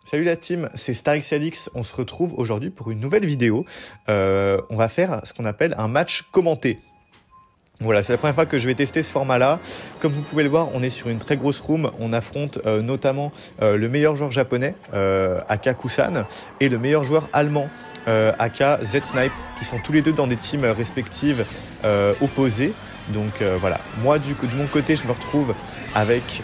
Salut la team, c'est StarXLX, on se retrouve aujourd'hui pour une nouvelle vidéo. On va faire ce qu'on appelle un match commenté. Voilà, c'est la première fois que je vais tester ce format-là. Comme vous pouvez le voir, on est sur une très grosse room. On affronte notamment le meilleur joueur japonais, Aka Kusan, et le meilleur joueur allemand, Aka Z-Snipe, qui sont tous les deux dans des teams respectives opposées. Donc voilà, moi de mon côté, je me retrouve avec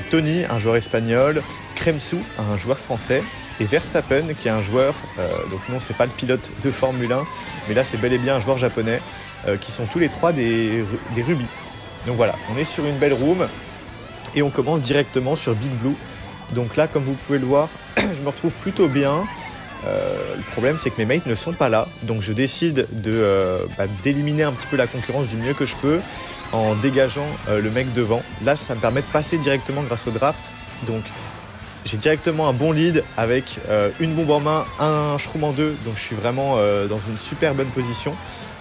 Tony, un joueur espagnol, Kremsu, un joueur français, et Verstappen, qui est un joueur, donc non, c'est pas le pilote de Formule 1, mais là c'est bel et bien un joueur japonais, qui sont tous les trois des rubis. Donc voilà, on est sur une belle room, et on commence directement sur Big Blue. Donc là, comme vous pouvez le voir, je me retrouve plutôt bien. Le problème, c'est que mes mates ne sont pas là, donc je décide d'éliminer un petit peu la concurrence du mieux que je peux en dégageant le mec devant. Là, ça me permet de passer directement grâce au draft, donc j'ai directement un bon lead avec une bombe en main, un shroom en deux, donc je suis vraiment dans une super bonne position.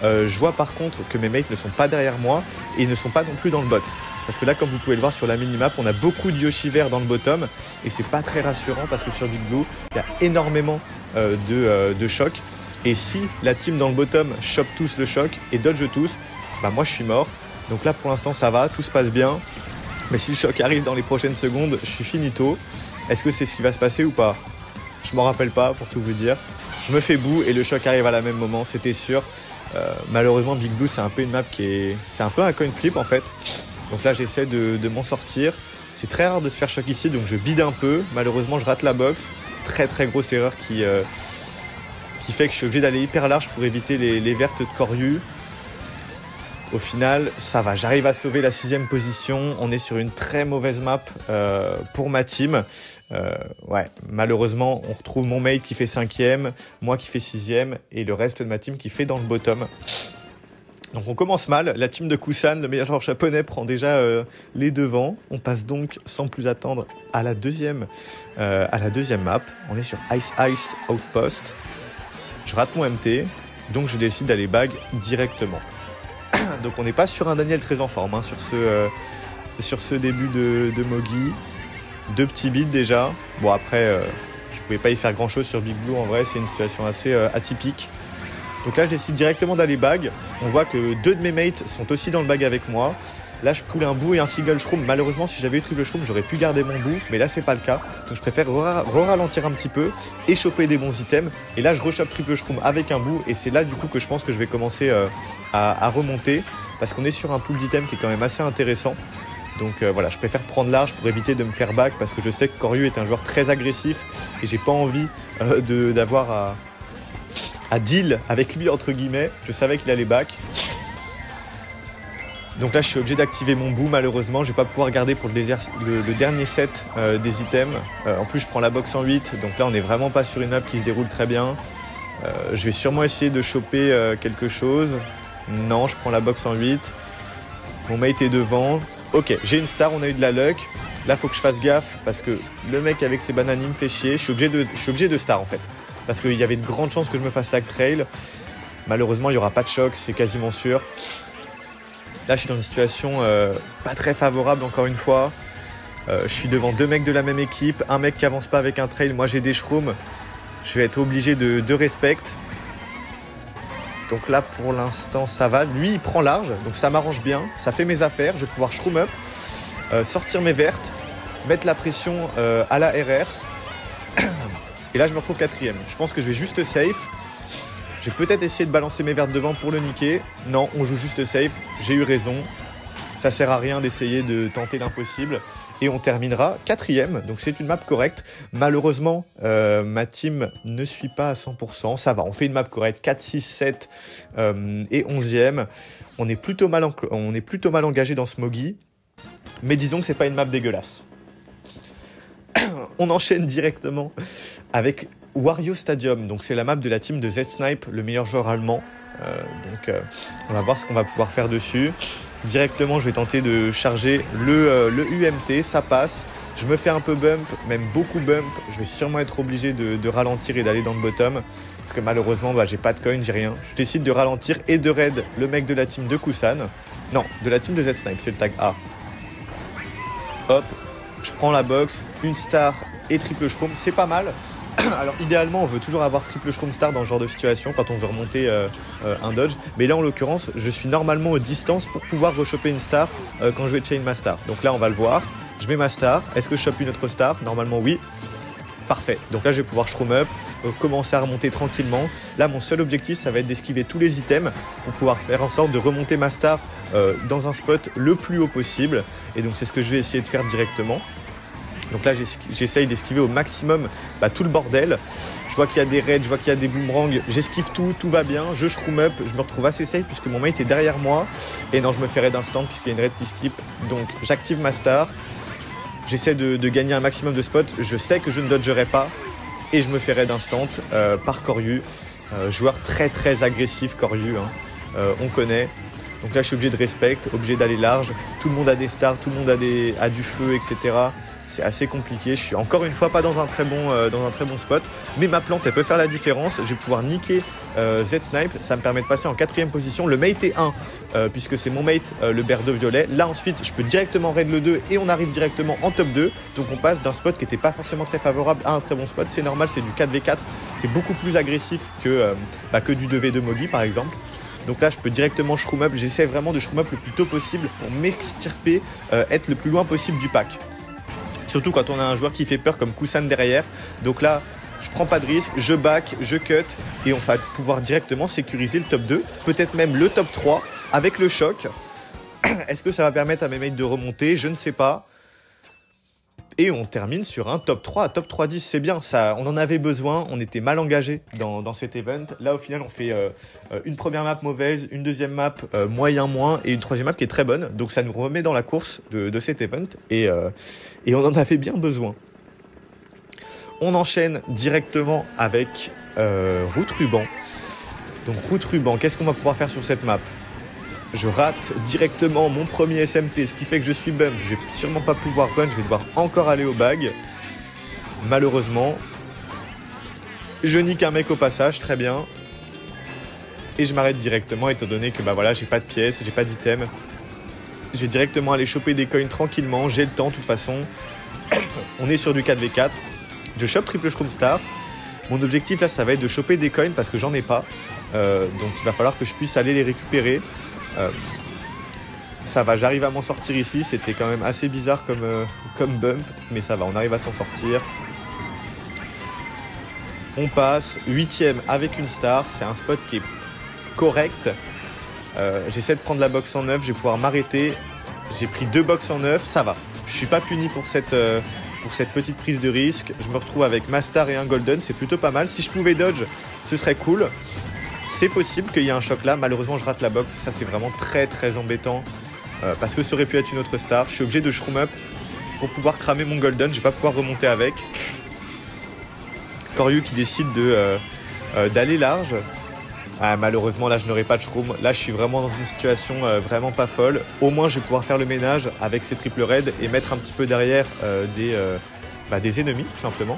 Je vois par contre que mes mates ne sont pas derrière moi et ne sont pas non plus dans le bot. Parce que là, comme vous pouvez le voir sur la minimap, on a beaucoup de Yoshi vert dans le bottom et c'est pas très rassurant parce que sur Big Blue, il y a énormément de chocs. Et si la team dans le bottom chope tous le choc et dodge tous, bah moi je suis mort. Donc là pour l'instant ça va, tout se passe bien. Mais si le choc arrive dans les prochaines secondes, je suis finito. Est-ce que c'est ce qui va se passer ou pas? Je m'en rappelle pas pour tout vous dire. Je me fais boue et le choc arrive à la même moment, c'était sûr. Malheureusement Big Blue c'est un peu une map c'est un peu un coin flip en fait. Donc là j'essaie de m'en sortir. C'est très rare de se faire choc ici, donc je bide un peu. Malheureusement je rate la box. Très très grosse erreur qui fait que je suis obligé d'aller hyper large pour éviter les vertes de Koryu. Au final ça va, j'arrive à sauver la 6ème position. On est sur une très mauvaise map pour ma team. Ouais, malheureusement on retrouve mon mate qui fait 5ème, moi qui fait 6ème et le reste de ma team qui fait dans le bottom. Donc on commence mal, la team de Kusan, le meilleur joueur japonais, prend déjà les devants. On passe donc sans plus attendre à la deuxième map. On est sur Ice Ice Outpost. Je rate mon MT, donc je décide d'aller bag directement. Donc on n'est pas sur un Daniel très en forme hein, sur ce début de Mogi. 2 petits beats déjà. Bon après, je pouvais pas y faire grand chose sur Big Blue, en vrai c'est une situation assez atypique. Donc là je décide directement d'aller bag. On voit que 2 de mes mates sont aussi dans le bag avec moi. Là je poule un bout et un single shroom. Malheureusement si j'avais eu triple shroom j'aurais pu garder mon bout, mais là c'est pas le cas. Donc je préfère ralentir un petit peu et choper des bons items. Et là je rechoppe triple shroom avec un bout et c'est là du coup que je pense que je vais commencer à remonter. Parce qu'on est sur un pool d'items qui est quand même assez intéressant. Donc voilà, je préfère prendre large pour éviter de me faire back parce que je sais que Koryu est un joueur très agressif et j'ai pas envie d'avoir à deal avec lui entre guillemets. Je savais qu'il allait back. Donc là je suis obligé d'activer mon bout malheureusement. Je vais pas pouvoir garder pour le dernier set des items. En plus je prends la box en 8. Donc là on est vraiment pas sur une map qui se déroule très bien. Je vais sûrement essayer de choper quelque chose. Non, je prends la box en 8. Mon mate est devant. Ok, j'ai une star, on a eu de la luck. Là faut que je fasse gaffe parce que le mec avec ses bananes me fait chier. Je suis obligé de star en fait. Parce qu'il y avait de grandes chances que je me fasse lag trail. Malheureusement, il n'y aura pas de choc, c'est quasiment sûr. Là, je suis dans une situation pas très favorable, encore une fois. Je suis devant 2 mecs de la même équipe. Un mec qui avance pas avec un trail. Moi, j'ai des shrooms. Je vais être obligé de respect. Donc là, pour l'instant, ça va. Lui, il prend large, donc ça m'arrange bien. Ça fait mes affaires. Je vais pouvoir shroom up, sortir mes vertes, mettre la pression à la RR. Et là, je me retrouve 4ème. Je pense que je vais juste safe. Je vais peut-être essayer de balancer mes vertes devant pour le niquer. Non, on joue juste safe. J'ai eu raison. Ça sert à rien d'essayer de tenter l'impossible. Et on terminera 4ème. Donc c'est une map correcte. Malheureusement, ma team ne suit pas à 100%. Ça va, on fait une map correcte. 4, 6, 7 et 11ème. On est plutôt mal engagé dans ce Mogi. Mais disons que c'est pas une map dégueulasse. On enchaîne directement avec Wario Stadium. Donc c'est la map de la team de Z-Snipe, le meilleur joueur allemand. On va voir ce qu'on va pouvoir faire dessus. Directement, je vais tenter de charger le UMT. Ça passe. Je me fais un peu bump, même beaucoup bump. Je vais sûrement être obligé de ralentir et d'aller dans le bottom. Parce que malheureusement, j'ai pas de coin, j'ai rien. Je décide de ralentir et de raid le mec de la team de Kusan. Non, de la team de Z-Snipe, c'est le tag A. Hop. Je prends la box, une star et triple shroom, c'est pas mal. Alors idéalement on veut toujours avoir triple shroom star dans ce genre de situation quand on veut remonter un dodge, mais là en l'occurrence je suis normalement aux distances pour pouvoir rechoper une star quand je vais chain ma star. Donc là on va le voir, je mets ma star, est-ce que je chope une autre star? Normalement oui. Parfait, donc là je vais pouvoir shroom up, commencer à remonter tranquillement. Là mon seul objectif ça va être d'esquiver tous les items pour pouvoir faire en sorte de remonter ma star dans un spot le plus haut possible. Et donc c'est ce que je vais essayer de faire directement. Donc là j'essaye d'esquiver au maximum tout le bordel. Je vois qu'il y a des raids, je vois qu'il y a des boomerangs, j'esquive tout va bien, je shroom up, je me retrouve assez safe puisque mon mate est derrière moi. Et non, je me fais raid instant puisqu'il y a une raid qui skip. Donc j'active ma star, j'essaie de gagner un maximum de spots, je sais que je ne dodgerai pas et je me fais raid instant par Koryu. Joueur très agressif Koryu, hein. On connaît. Donc là je suis obligé de respect, obligé d'aller large, tout le monde a des stars, tout le monde a du feu, etc. C'est assez compliqué, je suis encore une fois pas dans un très bon spot, mais ma plante elle peut faire la différence. Je vais pouvoir niquer Z-Snipe, ça me permet de passer en 4ème position. Le mate est 1, puisque c'est mon mate, le bear de violet. Là ensuite je peux directement raid le 2 et on arrive directement en top 2. Donc on passe d'un spot qui n'était pas forcément très favorable à un très bon spot. C'est normal, c'est du 4v4, c'est beaucoup plus agressif que du 2v2 Mogi par exemple. Donc là, je peux directement shroom up. J'essaie vraiment de shroom up le plus tôt possible pour m'extirper, être le plus loin possible du pack. Surtout quand on a un joueur qui fait peur comme Kusan derrière. Donc là, je prends pas de risque, je back, je cut et on va pouvoir directement sécuriser le top 2, peut-être même le top 3 avec le choc. Est-ce que ça va permettre à mes mates de remonter? Je ne sais pas. Et on termine sur un top 3, top 3-10, c'est bien, ça, on en avait besoin, on était mal engagé dans cet event. Là au final on fait une première map mauvaise, une deuxième map moyen moins et une troisième map qui est très bonne. Donc ça nous remet dans la course de cet event et on en avait bien besoin. On enchaîne directement avec Route Ruban. Donc Route Ruban, qu'est-ce qu'on va pouvoir faire sur cette map? Je rate directement mon premier SMT, ce qui fait que je suis bump. Je vais sûrement pas pouvoir run, je vais devoir encore aller au bag. Malheureusement. Je nique un mec au passage, très bien. Et je m'arrête directement étant donné que voilà, j'ai pas de pièces, j'ai pas d'item. Je vais directement aller choper des coins tranquillement, j'ai le temps de toute façon. On est sur du 4v4. Je chope triple shroom star. Mon objectif là ça va être de choper des coins parce que j'en ai pas. Donc il va falloir que je puisse aller les récupérer. Ça va, j'arrive à m'en sortir ici. C'était quand même assez bizarre comme bump, mais ça va, on arrive à s'en sortir. On passe 8ème avec une star, c'est un spot qui est correct. J'essaie de prendre la box en 9, je vais pouvoir m'arrêter. J'ai pris 2 box en 9, ça va. Je suis pas puni pour cette petite prise de risque. Je me retrouve avec ma star et un golden, c'est plutôt pas mal. Si je pouvais dodge, ce serait cool. C'est possible qu'il y ait un choc là, malheureusement je rate la box, ça c'est vraiment très embêtant parce que ça aurait pu être une autre star. Je suis obligé de shroom up pour pouvoir cramer mon golden, je vais pas pouvoir remonter avec. Koryu qui décide d'aller large. Malheureusement là je n'aurai pas de shroom, là je suis vraiment dans une situation vraiment pas folle. Au moins je vais pouvoir faire le ménage avec ces triple raids et mettre un petit peu derrière des ennemis tout simplement.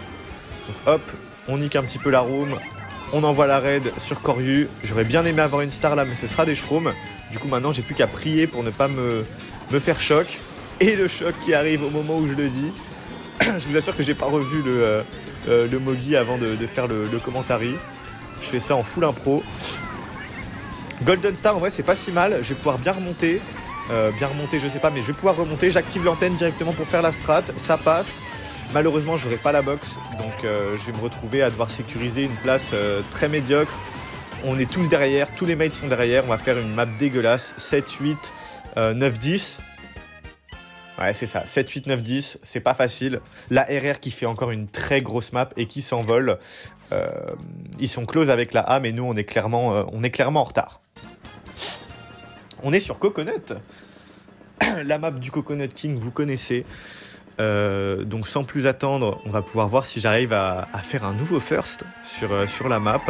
Donc hop, on nique un petit peu la room. On envoie la raid sur Koryu. J'aurais bien aimé avoir une star là, mais ce sera des shrooms. Du coup, maintenant, j'ai plus qu'à prier pour ne pas me faire choc. Et le choc qui arrive au moment où je le dis. Je vous assure que j'ai pas revu le Mogi avant de faire le commentary. Je fais ça en full impro. Golden Star, en vrai, c'est pas si mal. Je vais pouvoir bien remonter. Je sais pas, mais je vais pouvoir remonter. J'active l'antenne directement pour faire la strat. Ça passe. Malheureusement, je n'aurai pas la box, donc je vais me retrouver à devoir sécuriser une place très médiocre. On est tous derrière, tous les mates sont derrière. On va faire une map dégueulasse. 7, 8, 9, 10. Ouais, c'est ça. 7, 8, 9, 10. C'est pas facile. La RR qui fait encore une très grosse map et qui s'envole. Ils sont close avec la A, mais nous, on est clairement en retard. On est sur Coconut. La map du Coconut King, vous connaissez. Donc sans plus attendre, on va pouvoir voir si j'arrive à faire un nouveau first sur la map.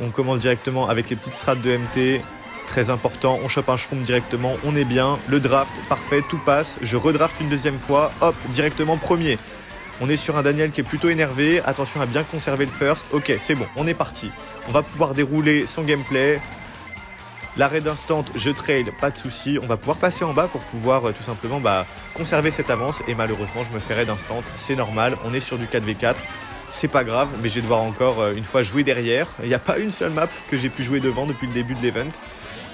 On commence directement avec les petites strats de MT, très important. On chope un shroom directement, on est bien. Le draft, parfait, tout passe. Je redraft une deuxième fois, hop, directement premier. On est sur un Daniel qui est plutôt énervé. Attention à bien conserver le first. Ok, c'est bon, on est parti. On va pouvoir dérouler son gameplay. La raid instant, je trail, pas de souci. On va pouvoir passer en bas pour pouvoir tout simplement conserver cette avance. Et malheureusement, je me fais raid instant. C'est normal, on est sur du 4v4. C'est pas grave, mais je vais devoir encore une fois jouer derrière. Il n'y a pas une seule map que j'ai pu jouer devant depuis le début de l'event.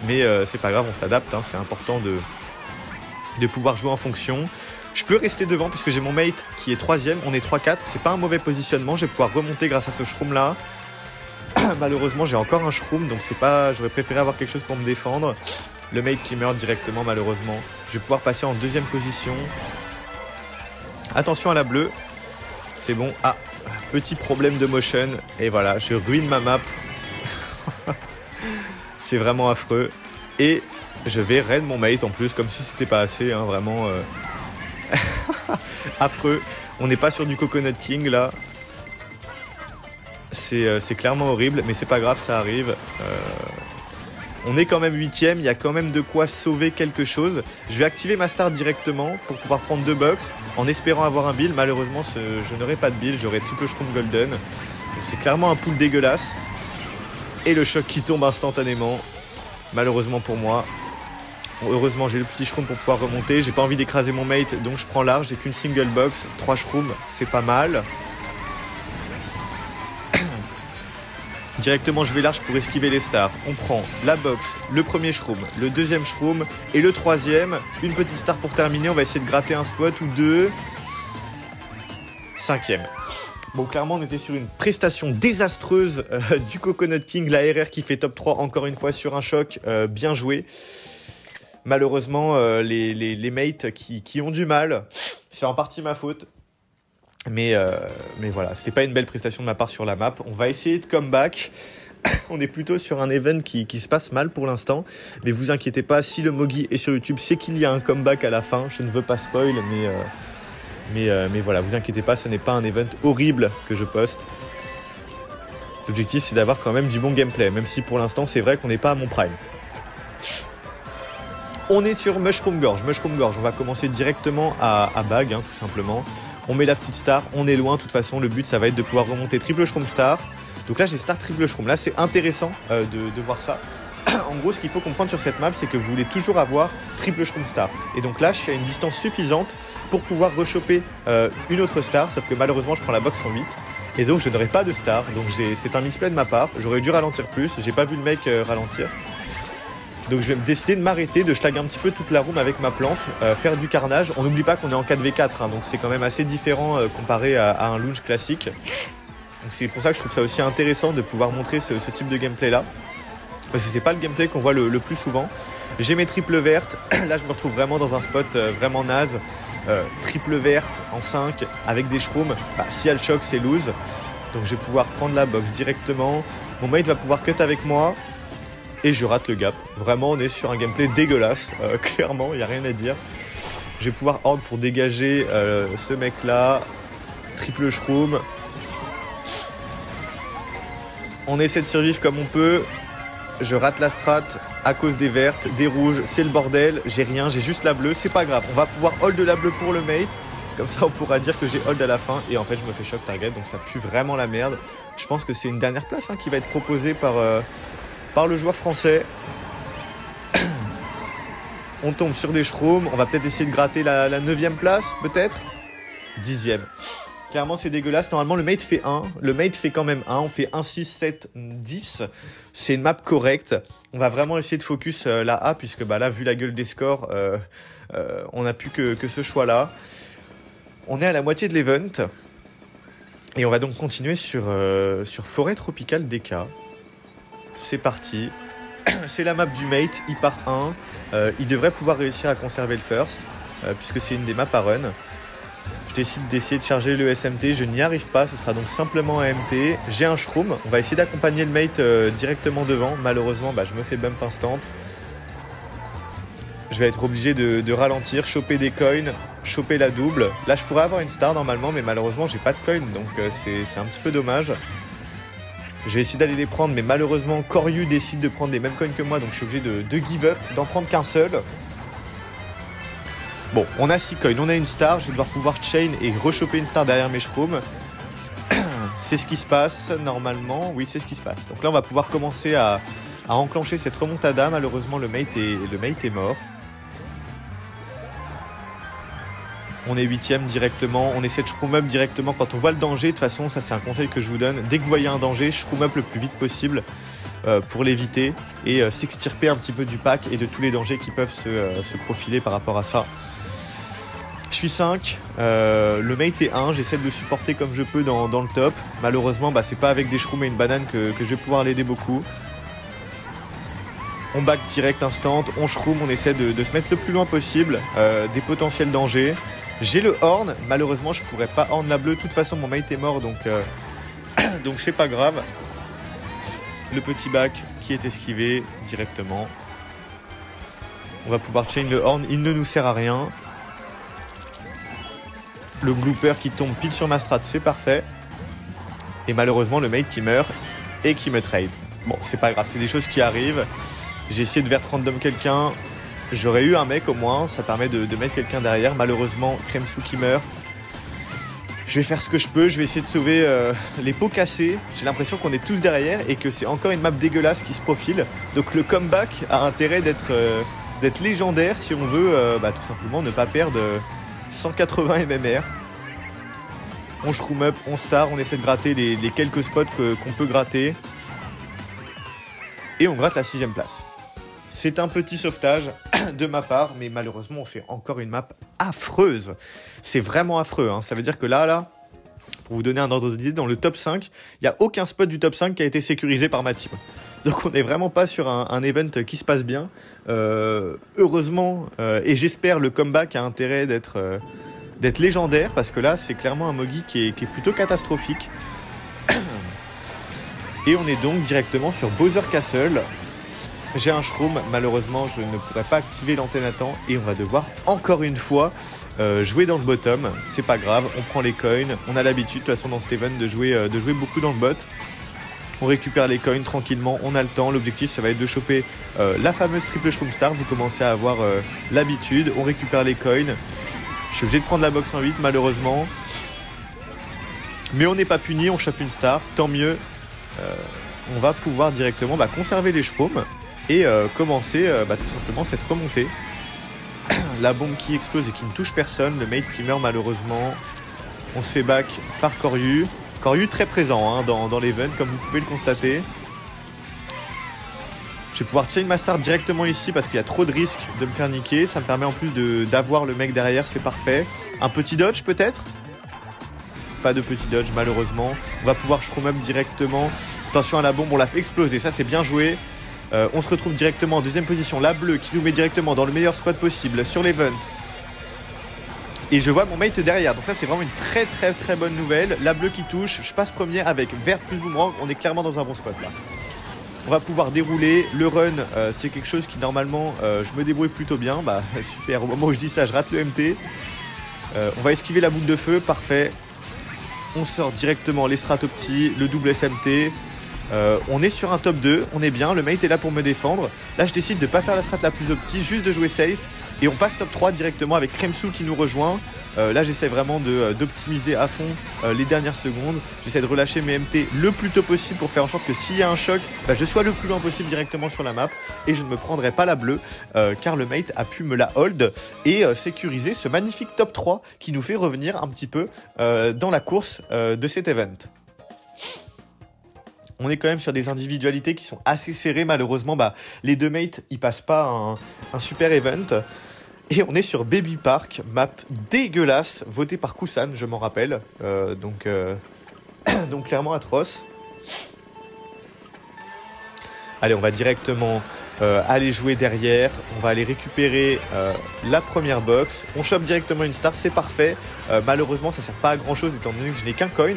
Mais c'est pas grave, on s'adapte. Hein. C'est important de pouvoir jouer en fonction. Je peux rester devant puisque j'ai mon mate qui est 3ème. On est 3-4. C'est pas un mauvais positionnement. Je vais pouvoir remonter grâce à ce shroom là. Malheureusement, j'ai encore un shroom. Donc c'est pas. J'aurais préféré avoir quelque chose pour me défendre. Le mate qui meurt directement, malheureusement. Je vais pouvoir passer en 2ème position. Attention à la bleue. C'est bon. Ah, petit problème de motion. Et voilà, je ruine ma map. C'est vraiment affreux. Et je vais raid mon mate en plus, comme si c'était pas assez, hein, vraiment affreux. On n'est pas sur du Coconut King là. C'est clairement horrible, mais c'est pas grave, ça arrive. On est quand même 8ème, il y a quand même de quoi sauver quelque chose. Je vais activer ma star directement pour pouvoir prendre 2 box en espérant avoir un build. Malheureusement, je n'aurai pas de build, j'aurai triple shroom golden. Donc c'est clairement un pool dégueulasse. Et le choc qui tombe instantanément, malheureusement pour moi. Heureusement, j'ai le petit shroom pour pouvoir remonter. J'ai pas envie d'écraser mon mate, donc je prends large. J'ai qu'une single box, 3 shrooms, c'est pas mal. Directement, je vais large pour esquiver les stars. On prend la box, le premier shroom, le 2e shroom et le 3e. Une petite star pour terminer. On va essayer de gratter un spot ou 2. 5e. Bon, clairement, on était sur une prestation désastreuse du Coconut King. La RR qui fait top 3 encore une fois sur un choc. Bien joué. Malheureusement, les mates qui ont du mal, c'est en partie ma faute. Mais voilà, c'était pas une belle prestation de ma part sur la map. On va essayer de comeback. On est plutôt sur un event qui se passe mal pour l'instant. Mais vous inquiétez pas, si le Mogi est sur YouTube, c'est qu'il y a un comeback à la fin. Je ne veux pas spoil, mais voilà, vous inquiétez pas, ce n'est pas un event horrible que je poste. L'objectif, c'est d'avoir quand même du bon gameplay, même si pour l'instant, c'est vrai qu'on n'est pas à mon prime. On est sur Mushroom Gorge. Mushroom Gorge, on va commencer directement à bag, hein, tout simplement. On met la petite star, on est loin, de toute façon, le but, ça va être de pouvoir remonter triple shroom star. Donc là, j'ai star triple shroom. Là, c'est intéressant de voir ça. En gros, ce qu'il faut comprendre sur cette map, c'est que vous voulez toujours avoir triple shroom star. Et donc là, je suis à une distance suffisante pour pouvoir rechoper une autre star, sauf que malheureusement, je prends la box en 8. Et donc, je n'aurai pas de star. Donc, c'est un misplay de ma part. J'aurais dû ralentir plus. J'ai pas vu le mec ralentir. Donc, je vais décider de m'arrêter, de schlag un petit peu toute la room avec ma plante, faire du carnage. On n'oublie pas qu'on est en 4v4, hein, donc c'est quand même assez différent comparé à un launch classique. C'est pour ça que je trouve ça aussi intéressant de pouvoir montrer ce type de gameplay là. Parce que c'est pas le gameplay qu'on voit le plus souvent. J'ai mes triples vertes. Là, je me retrouve vraiment dans un spot vraiment naze. Triple verte en 5 avec des shrooms. Si elle choc, c'est lose. Donc, je vais pouvoir prendre la box directement. Mon mate va pouvoir cut avec moi. Et je rate le gap. Vraiment, on est sur un gameplay dégueulasse. Clairement, il n'y a rien à dire. Je vais pouvoir horde pour dégager ce mec-là. Triple shroom. On essaie de survivre comme on peut. Je rate la strat à cause des vertes, des rouges. C'est le bordel. J'ai rien, j'ai juste la bleue. C'est pas grave. On va pouvoir hold de la bleue pour le mate. Comme ça, on pourra dire que j'ai hold à la fin. Et en fait, je me fais choc target. Donc, ça pue vraiment la merde. Je pense que c'est une dernière place qui va être proposée par le joueur français. On tombe sur des shrooms. On va peut-être essayer de gratter la 9e place, peut-être. 10e. Clairement, c'est dégueulasse. Normalement, le mate fait 1. Le mate fait quand même 1. On fait 1, 6, 7, 10. C'est une map correcte. On va vraiment essayer de focus la A, puisque là, vu la gueule des scores, on n'a plus que ce choix-là. On est à la moitié de l'event. Et on va donc continuer sur Forêt Tropicale DK. C'est parti. C'est la map du mate. Il part 1. Il devrait pouvoir réussir à conserver le first, puisque c'est une des maps à run. Je décide d'essayer de charger le SMT. Je n'y arrive pas. Ce sera donc simplement un MT. J'ai un shroom. On va essayer d'accompagner le mate directement devant. Malheureusement, je me fais bump instant. Je vais être obligé de ralentir, choper des coins, choper la double. Là, je pourrais avoir une star normalement, mais malheureusement, j'ai pas de coins. Donc, c'est un petit peu dommage. Je vais essayer d'aller les prendre, mais malheureusement, Koryu décide de prendre les mêmes coins que moi, donc je suis obligé de give up, d'en prendre qu'un seul. Bon, on a 6 coins, on a une star, je vais devoir pouvoir chain et rechoper une star derrière mes shrooms. C'est ce qui se passe, normalement, oui, c'est ce qui se passe. Donc là, on va pouvoir commencer à à enclencher cette remontada. Malheureusement, le mate est mort. On est 8ème directement, on essaie de shroom up directement quand on voit le danger. De toute façon, ça c'est un conseil que je vous donne. Dès que vous voyez un danger, shroom up le plus vite possible pour l'éviter et s'extirper un petit peu du pack et de tous les dangers qui peuvent se profiler par rapport à ça. Je suis 5, le mate est 1, j'essaie de le supporter comme je peux dans le top. Malheureusement, c'est pas avec des shrooms et une banane que je vais pouvoir l'aider beaucoup. On back direct instant, on shroom, on essaie de se mettre le plus loin possible des potentiels dangers. J'ai le horn, malheureusement je pourrais pas horn la bleue, de toute façon mon mate est mort donc c'est pas grave. Le petit back qui est esquivé directement. On va pouvoir chain le horn, il ne nous sert à rien. Le glooper qui tombe pile sur ma strat, c'est parfait. Et malheureusement le mate qui meurt et qui me trade. Bon, c'est pas grave, c'est des choses qui arrivent. J'ai essayé de vert random quelqu'un. J'aurais eu un mec au moins, ça permet de mettre quelqu'un derrière. Malheureusement, Kremsou qui meurt. Je vais faire ce que je peux, je vais essayer de sauver les pots cassés. J'ai l'impression qu'on est tous derrière et que c'est encore une map dégueulasse qui se profile. Donc le comeback a intérêt d'être légendaire si on veut tout simplement ne pas perdre 180 MMR. On shroom up, on star, on essaie de gratter les quelques spots qu'on peut gratter. Et on gratte la 6ème place. C'est un petit sauvetage de ma part, mais malheureusement, on fait encore une map affreuse. C'est vraiment affreux, hein. Ça veut dire que là, pour vous donner un ordre d'idée, dans le top 5, il n'y a aucun spot du top 5 qui a été sécurisé par ma team. Donc on n'est vraiment pas sur un event qui se passe bien. Heureusement, et j'espère le comeback a intérêt d'être légendaire, parce que là, c'est clairement un Mogi qui est plutôt catastrophique. Et on est donc directement sur Bowser Castle. J'ai un shroom, malheureusement je ne pourrais pas activer l'antenne à temps et on va devoir encore une fois jouer dans le bottom. C'est pas grave, on prend les coins, on a l'habitude de toute façon dans cet event de jouer beaucoup dans le bot. On récupère les coins tranquillement, on a le temps. L'objectif ça va être de choper la fameuse triple shroom star, vous commencez à avoir l'habitude. On récupère les coins. Je suis obligé de prendre la box en 8 malheureusement. Mais on n'est pas puni, on chope une star, tant mieux. On va pouvoir directement conserver les shrooms et commencer tout simplement cette remontée. La bombe qui explose et qui ne touche personne, le mate qui meurt malheureusement. On se fait back par Koryu. Koryu très présent dans l'event comme vous pouvez le constater. Je vais pouvoir chain ma start directement ici parce qu'il y a trop de risques de me faire niquer. Ça me permet en plus d'avoir le mec derrière, c'est parfait. Un petit dodge peut-être? Pas de petit dodge malheureusement. On va pouvoir shroom up directement. Attention à la bombe, on l'a fait exploser, ça c'est bien joué. On se retrouve directement en deuxième position. La bleue qui nous met directement dans le meilleur spot possible sur l'event. Et je vois mon mate derrière. Donc ça c'est vraiment une très bonne nouvelle. La bleue qui touche, je passe premier avec vert plus boomerang. On est clairement dans un bon spot là. On va pouvoir dérouler. Le run, c'est quelque chose qui normalement, je me débrouille plutôt bien. Super, au moment où je dis ça, je rate le MT. On va esquiver la boule de feu, parfait. On sort directement les stratopties, le double SMT. On est sur un top 2, on est bien, le mate est là pour me défendre. Là je décide de ne pas faire la strat la plus opti, juste de jouer safe. Et on passe top 3 directement avec Kremsou qui nous rejoint. Là j'essaie vraiment d'optimiser à fond les dernières secondes. J'essaie de relâcher mes MT le plus tôt possible pour faire en sorte que s'il y a un choc, je sois le plus loin possible directement sur la map. Et je ne me prendrai pas la bleue car le mate a pu me la hold et sécuriser ce magnifique top 3 qui nous fait revenir un petit peu dans la course de cet event. On est quand même sur des individualités qui sont assez serrées. Malheureusement, les deux mates, ils passent pas un super event. Et on est sur Baby Park, map dégueulasse, votée par Kusan, je m'en rappelle. Donc clairement atroce. Allez, on va directement aller jouer derrière. On va aller récupérer la première box. On chope directement une star, c'est parfait. Malheureusement, ça sert pas à grand chose étant donné que je n'ai qu'un coin.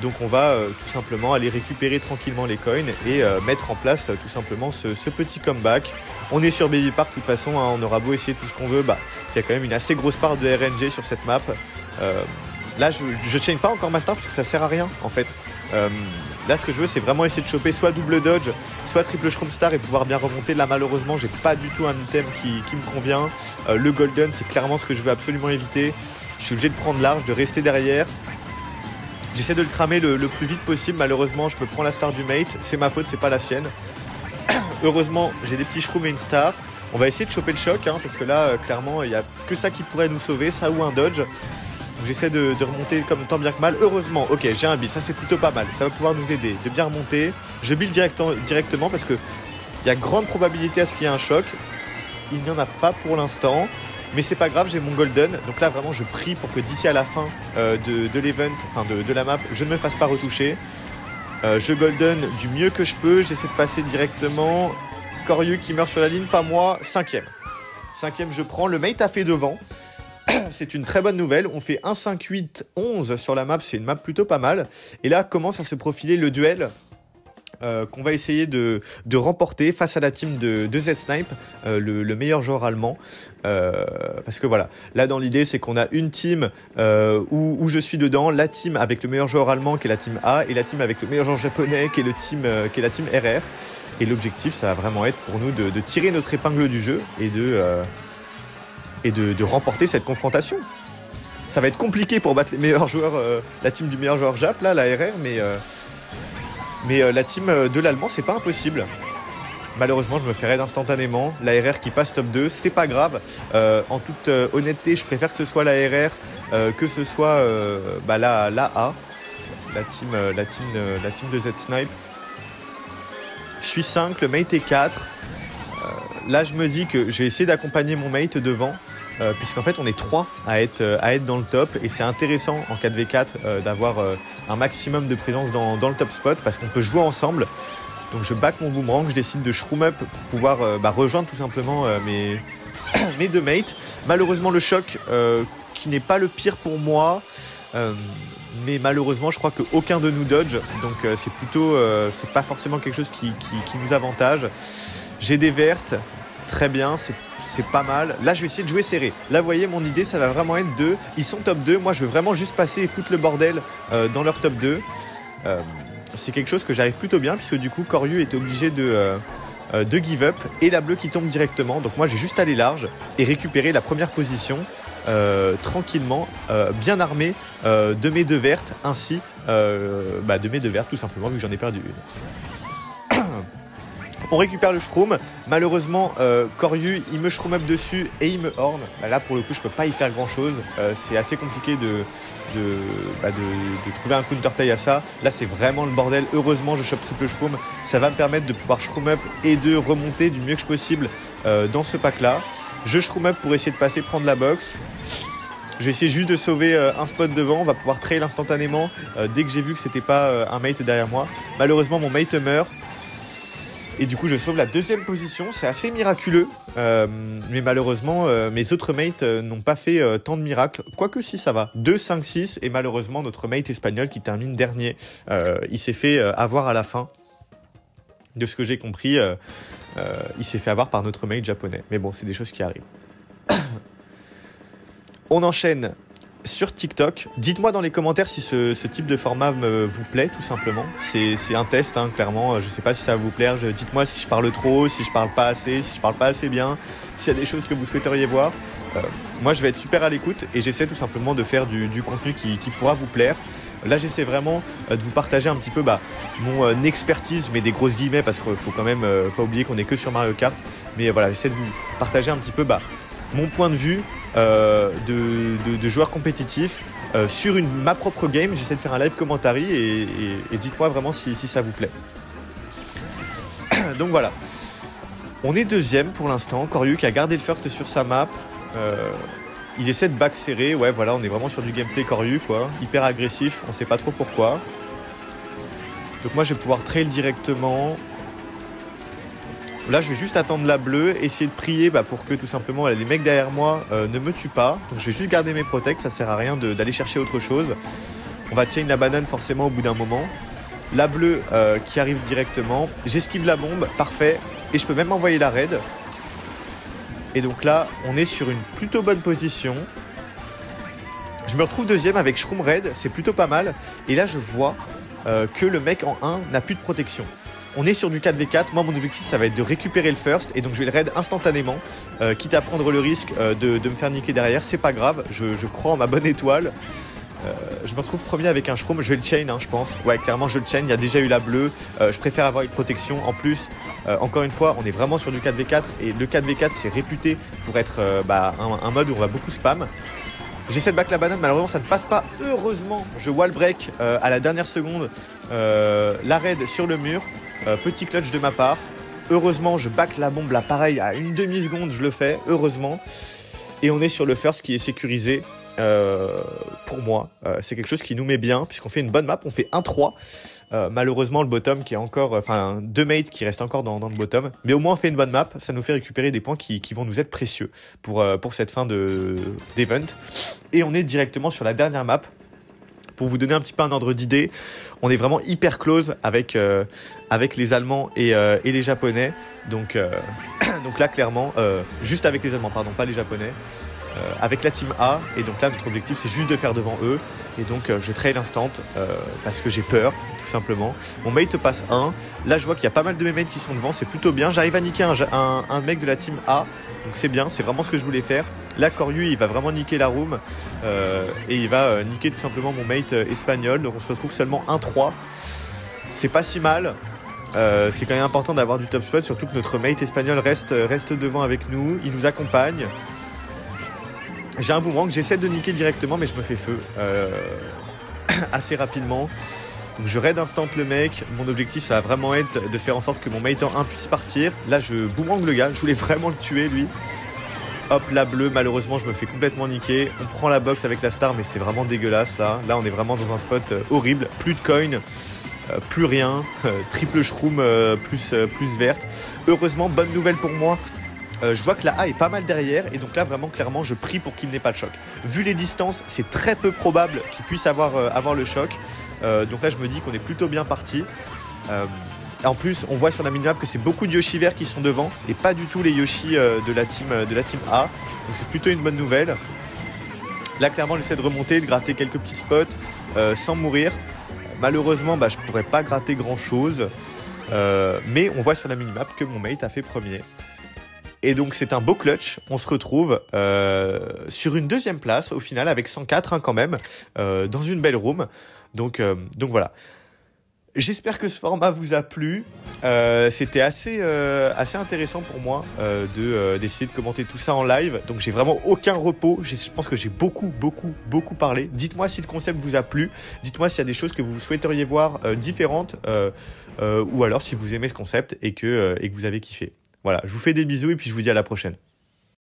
Donc on va tout simplement aller récupérer tranquillement les coins et mettre en place tout simplement ce petit comeback. On est sur Baby Park de toute façon, on aura beau essayer tout ce qu'on veut, il y a quand même une assez grosse part de RNG sur cette map. Là je chain pas encore ma start parce que ça sert à rien en fait. Là ce que je veux c'est vraiment essayer de choper soit double dodge, soit triple shroom star et pouvoir bien remonter. Là malheureusement j'ai pas du tout un item qui me convient. Le golden c'est clairement ce que je veux absolument éviter. Je suis obligé de prendre large, de rester derrière. J'essaie de le cramer le plus vite possible. Malheureusement, je me prends la star du mate. C'est ma faute, c'est pas la sienne. Heureusement, j'ai des petits shrooms et une star. On va essayer de choper le choc, hein, parce que là, clairement, il n'y a que ça qui pourrait nous sauver, ça ou un dodge. J'essaie de remonter comme tant bien que mal. Heureusement, ok, j'ai un build, ça c'est plutôt pas mal. Ça va pouvoir nous aider de bien remonter. Je build directement parce que il y a grande probabilité à ce qu'il y ait un choc. Il n'y en a pas pour l'instant. Mais c'est pas grave, j'ai mon golden. Donc là, vraiment, je prie pour que d'ici à la fin de l'event, enfin de la map, je ne me fasse pas retoucher. Je golden du mieux que je peux. J'essaie de passer directement. Koryu qui meurt sur la ligne, pas moi. 5ème. 5ème, je prends. Le mate a fait devant. C'est une très bonne nouvelle. On fait 1, 5, 8, 11 sur la map. C'est une map plutôt pas mal. Et là, commence à se profiler le duel qu'on va essayer de remporter face à la team de Z-Snipe, le meilleur joueur allemand. Parce que voilà, là dans l'idée c'est qu'on a une team où je suis dedans, la team avec le meilleur joueur allemand qui est la team A, et la team avec le meilleur joueur japonais qui est la team RR. Et l'objectif ça va vraiment être pour nous de tirer notre épingle du jeu et de remporter cette confrontation. Ça va être compliqué pour battre les meilleurs joueurs, la team du meilleur joueur Jap, là, la RR, mais la team de l'allemand, c'est pas impossible. Malheureusement, je me fais raid instantanément. La RR qui passe top 2, c'est pas grave. En toute honnêteté, je préfère que ce soit la RR que ce soit la A, la team de Z-Snipe. Je suis 5, le mate est 4. Là, je me dis que je vais essayer d'accompagner mon mate devant. Puisqu'en fait on est 3 à être dans le top, et c'est intéressant en 4v4 d'avoir un maximum de présence dans le top spot parce qu'on peut jouer ensemble. Donc je back mon boomerang, je décide de shroom up pour pouvoir rejoindre tout simplement mes deux mates. Malheureusement le choc qui n'est pas le pire pour moi, mais malheureusement je crois qu'aucun de nous dodge, donc c'est plutôt c'est pas forcément quelque chose qui nous avantage. J'ai des vertes, très bien, c'est pas mal. Là, je vais essayer de jouer serré. Là, vous voyez, mon idée, ça va vraiment être ils sont top 2. Moi, je veux vraiment juste passer et foutre le bordel dans leur top 2. C'est quelque chose que j'arrive plutôt bien, puisque du coup, Koryu est obligé de give up. Et la bleue qui tombe directement. Donc moi, je vais juste aller large et récupérer la première position tranquillement, bien armé de mes deux vertes, ainsi de mes deux vertes, tout simplement, vu que j'en ai perdu une. On récupère le shroom. Malheureusement, Koryu, il me shroom up dessus et il me horn. Là, pour le coup, je peux pas y faire grand chose. C'est assez compliqué de trouver un counterplay à ça. Là, c'est vraiment le bordel. Heureusement, je chope triple shroom. Ça va me permettre de pouvoir shroom up et de remonter du mieux que possible dans ce pack-là. Je shroom up pour essayer de passer, prendre la box. Je vais essayer juste de sauver un spot devant. On va pouvoir trail instantanément dès que j'ai vu que c'était pas un mate derrière moi. Malheureusement, mon mate meurt. Et du coup, je sauve la deuxième position. C'est assez miraculeux. Mais malheureusement, mes autres mates n'ont pas fait tant de miracles. Quoique si, ça va. 2, 5, 6. Et malheureusement, notre mate espagnol qui termine dernier, il s'est fait avoir à la fin. De ce que j'ai compris, il s'est fait avoir par notre mate japonais. Mais bon, c'est des choses qui arrivent. On enchaîne sur TikTok. Dites-moi dans les commentaires si ce type de format vous plaît, tout simplement. C'est un test, hein, clairement. Je sais pas si ça va vous plaire. Dites-moi si je parle trop, si je parle pas assez, si je parle pas assez bien, s'il y a des choses que vous souhaiteriez voir. Moi, je vais être super à l'écoute et j'essaie tout simplement de faire du contenu qui pourra vous plaire. Là, j'essaie vraiment de vous partager un petit peu mon expertise. Je mets des grosses guillemets parce qu'il faut quand même pas oublier qu'on est que sur Mario Kart. Mais voilà, j'essaie de vous partager un petit peu mon point de vue de joueur compétitif sur ma propre game. J'essaie de faire un live commentary et dites-moi vraiment si ça vous plaît. Donc voilà, on est deuxième pour l'instant. Koryu qui a gardé le first sur sa map. Il essaie de back serré. Ouais, voilà, on est vraiment sur du gameplay Koryu, quoi. Hyper agressif, on sait pas trop pourquoi. Donc moi je vais pouvoir trail directement. Là, je vais juste attendre la bleue, essayer de prier pour que tout simplement les mecs derrière moi ne me tuent pas. Donc je vais juste garder mes protects, ça sert à rien d'aller chercher autre chose. On va chain la banane forcément au bout d'un moment. La bleue qui arrive directement. J'esquive la bombe, parfait. Et je peux même envoyer la raid. Et donc là, on est sur une plutôt bonne position. Je me retrouve deuxième avec Shroom Raid, c'est plutôt pas mal. Et là, je vois que le mec en 1 n'a plus de protection. On est sur du 4v4, moi mon objectif ça va être de récupérer le first et donc je vais le raid instantanément, quitte à prendre le risque de me faire niquer derrière, c'est pas grave, je crois en ma bonne étoile. Je me retrouve premier avec un Shroom, je vais le chain je pense. Ouais, clairement je le chain, il y a déjà eu la bleue. Je préfère avoir une protection. En plus, encore une fois, on est vraiment sur du 4v4 et le 4v4 c'est réputé pour être un mode où on va beaucoup spam. J'essaie de back la banane, malheureusement ça ne passe pas. Heureusement, je wall break à la dernière seconde la raid sur le mur. Petit clutch de ma part. Heureusement, je back la bombe là, pareil, à une demi-seconde, je le fais, heureusement. Et on est sur le first qui est sécurisé. Pour moi, c'est quelque chose qui nous met bien puisqu'on fait une bonne map, on fait 1-3. Malheureusement, le bottom qui est encore, enfin 2 mates qui restent encore dans le bottom, mais au moins on fait une bonne map, ça nous fait récupérer des points qui vont nous être précieux pour cette fin d'event. Et on est directement sur la dernière map. Pour vous donner un petit peu un ordre d'idée, on est vraiment hyper close avec les Allemands et les Japonais. Donc là, clairement, juste avec les Allemands, pardon, pas les Japonais. Avec la team A, et donc là notre objectif c'est juste de faire devant eux, et donc je trade instant parce que j'ai peur tout simplement. Mon mate passe 1, là je vois qu'il y a pas mal de mes mates qui sont devant, c'est plutôt bien, j'arrive à niquer un mec de la team A, donc c'est bien, c'est vraiment ce que je voulais faire. Là Koryu il va vraiment niquer la room et il va niquer tout simplement mon mate espagnol, donc on se retrouve seulement 1-3, c'est pas si mal. C'est quand même important d'avoir du top spot, surtout que notre mate espagnol reste devant avec nous, il nous accompagne. J'ai un boomerang, j'essaie de niquer directement mais je me fais feu assez rapidement. Donc je raid instant le mec, mon objectif ça va vraiment être de faire en sorte que mon mate en 1 puisse partir. Là je boomerang le gars, je voulais vraiment le tuer lui. Hop, la bleue, malheureusement je me fais complètement niquer. On prend la box avec la star mais c'est vraiment dégueulasse là. Là on est vraiment dans un spot horrible, plus de coin. Plus rien, triple shroom plus verte. Heureusement, bonne nouvelle pour moi. Je vois que la A est pas mal derrière et donc là vraiment clairement je prie pour qu'il n'ait pas le choc. Vu les distances c'est très peu probable qu'il puisse avoir le choc, donc là je me dis qu'on est plutôt bien parti. En plus on voit sur la minimap que c'est beaucoup de Yoshi verts qui sont devant et pas du tout les Yoshi de la team A, donc c'est plutôt une bonne nouvelle. Là clairement j'essaie de remonter, de gratter quelques petits spots sans mourir. Malheureusement je pourrais pas gratter grand chose, mais on voit sur la minimap que mon mate a fait premier. Et donc c'est un beau clutch, on se retrouve sur une deuxième place au final avec 104 quand même, dans une belle room. Donc voilà. J'espère que ce format vous a plu. C'était assez intéressant pour moi d'essayer de commenter tout ça en live. Donc j'ai vraiment aucun repos. Je pense que j'ai beaucoup parlé. Dites-moi si le concept vous a plu. Dites-moi s'il y a des choses que vous souhaiteriez voir différentes ou alors si vous aimez ce concept et que vous avez kiffé. Voilà, je vous fais des bisous et puis je vous dis à la prochaine.